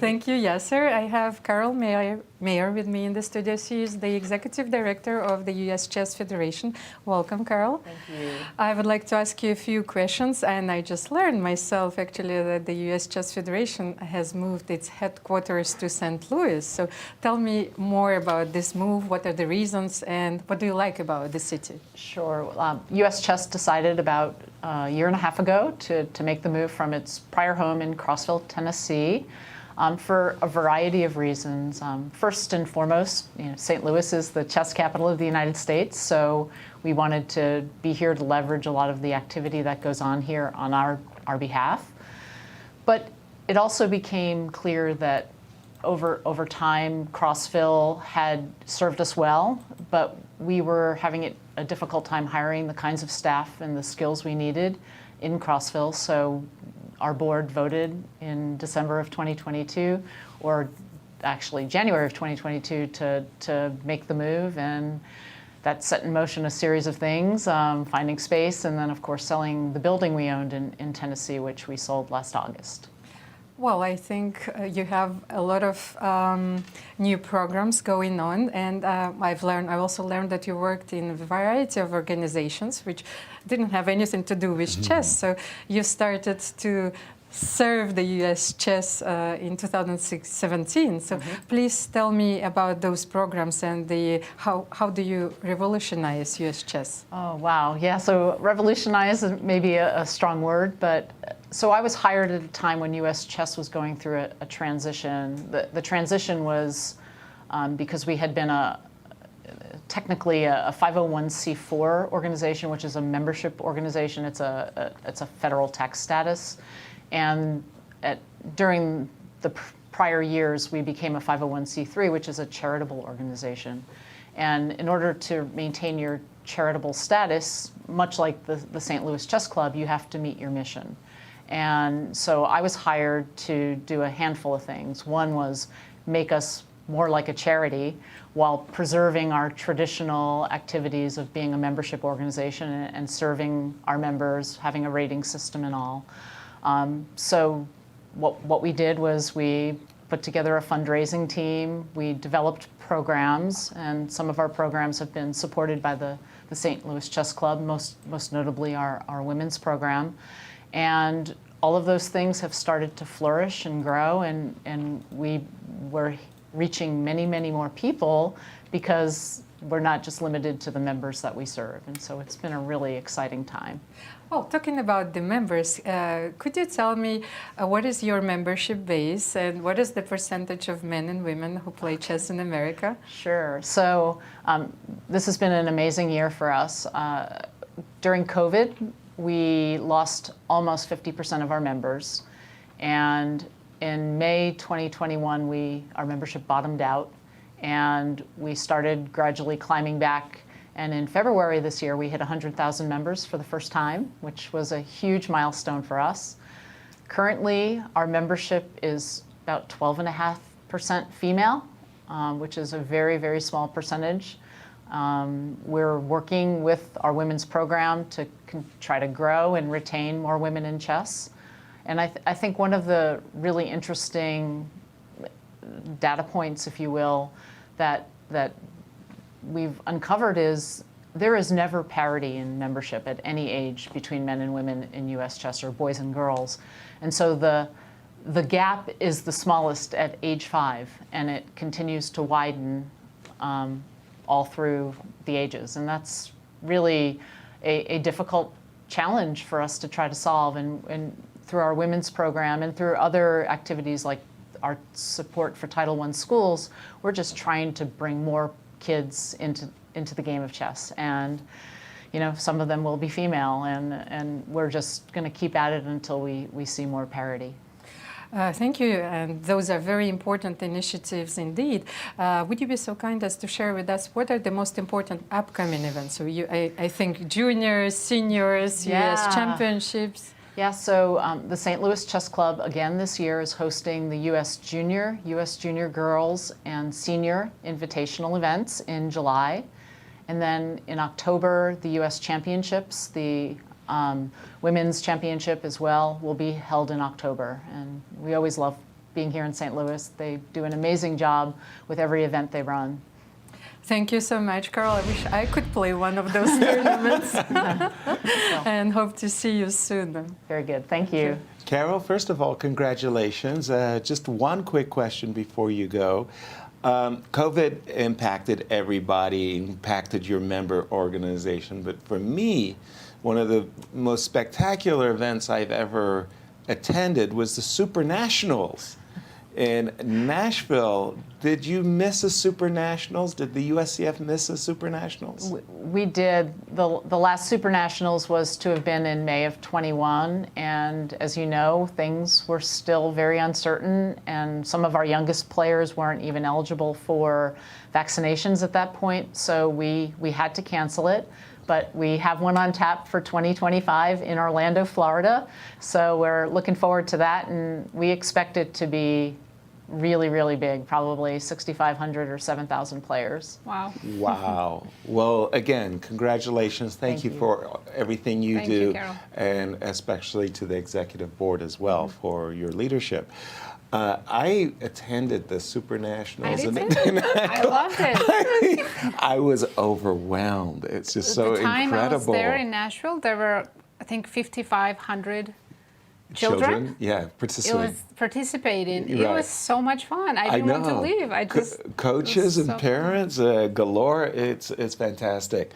Thank you, Yasser. I have Carol Meyer with me in the studio. She is the Executive Director of the U.S. Chess Federation. Welcome, Carol. Thank you. I would like to ask you a few questions, and I just learned myself, actually, that the U.S. Chess Federation has moved its headquarters to St. Louis. So tell me more about this move. What are the reasons, and what do you like about the city? Sure. U.S. Chess decided about a year and a half ago to make the move from its prior home in Crossville, Tennessee, for a variety of reasons. First and foremost, St. Louis is the chess capital of the United States, so we wanted to be here to leverage a lot of the activity that goes on here on our behalf. But it also became clear that over time, Crossville had served us well, but we were having a difficult time hiring the kinds of staff and the skills we needed in Crossville. So our board voted in December of 2022, or actually January of 2022, to make the move, and that set in motion a series of things, finding space, and then of course selling the building we owned in Tennessee, which we sold last August. Well, I think you have a lot of new programs going on, and I also learned that you worked in a variety of organizations which didn't have anything to do with chess. So you started to serve the U.S. chess in 2017. So please tell me about those programs and how do you revolutionize U.S. chess? Oh, wow. Yeah, so revolutionize is maybe a strong word, but so I was hired at a time when U.S. chess was going through a transition. The transition was because we had been technically a 501c4 organization, which is a membership organization. It's a federal tax status. And during the prior years, we became a 501c3, which is a charitable organization. And in order to maintain your charitable status, much like the St. Louis Chess Club, you have to meet your mission. And so I was hired to do a handful of things. One was make us more like a charity while preserving our traditional activities of being a membership organization and serving our members, having a rating system and all. So what we did was we put together a fundraising team. We developed programs, and some of our programs have been supported by the St. Louis Chess Club, most notably our women's program. And all of those things have started to flourish and grow, and we were reaching many, many more people because we're not just limited to the members that we serve. And so it's been a really exciting time. Well, talking about the members, could you tell me what is your membership base and what is the percentage of men and women who play chess in America? Sure. So this has been an amazing year for us. During COVID, we lost almost 50% of our members. And in May 2021, our membership bottomed out, and we started gradually climbing back. And in February this year, we hit 100,000 members for the first time, which was a huge milestone for us. Currently, our membership is about 12.5% female, which is a very, very small percentage. We're working with our women's program to try to grow and retain more women in chess. And I think one of the really interesting data points, if you will, that we've uncovered is there is never parity in membership at any age between men and women in U.S. chess, or boys and girls. And so the gap is the smallest at age 5, and it continues to widen all through the ages. And that's really a difficult challenge for us to try to solve. And through our women's program and through other activities like our support for Title I schools, we're just trying to bring more kids into the game of chess. And some of them will be female, and we're just going to keep at it until we see more parity. Thank you, and those are very important initiatives indeed. Would you be so kind as to share with us what are the most important upcoming events? So I think juniors, seniors, U.S. championships. Yeah, so the St. Louis Chess Club again this year is hosting the U.S. Junior Girls, and Senior Invitational events in July. And then in October, the U.S. Championships, the Women's Championship as well, will be held in October. And we always love being here in St. Louis. They do an amazing job with every event they run. Thank you so much, Carol. I wish I could play one of those tournaments. And hope to see you soon. Very good. Thank you. Carol, first of all, congratulations. Just one quick question before you go. COVID impacted everybody, impacted your member organization, but for me, one of the most spectacular events I've ever attended was the Super Nationals in Nashville. Did you miss a Super Nationals? Did the USCF miss a Super Nationals? We did. The last Super Nationals was to have been in May of 21, and as you know, things were still very uncertain, and some of our youngest players weren't even eligible for vaccinations at that point, so we had to cancel it. But we have one on tap for 2025 in Orlando, Florida. So we're looking forward to that, and we expect it to be really, really big, probably 6,500 or 7,000 players. Wow. Wow. Well, again, congratulations. Thank you for everything you do, you, Carol. and especially to the executive board as well for your leadership. I attended the Super Nationals. I did too. I loved it. I was overwhelmed. It's just so the time incredible. I was there in Nashville, there were, I think, 5,500 children. Yeah, It participating. was participating. Right. It was so much fun. I didn't want to leave. I just Coaches it was and so parents galore. It's fantastic.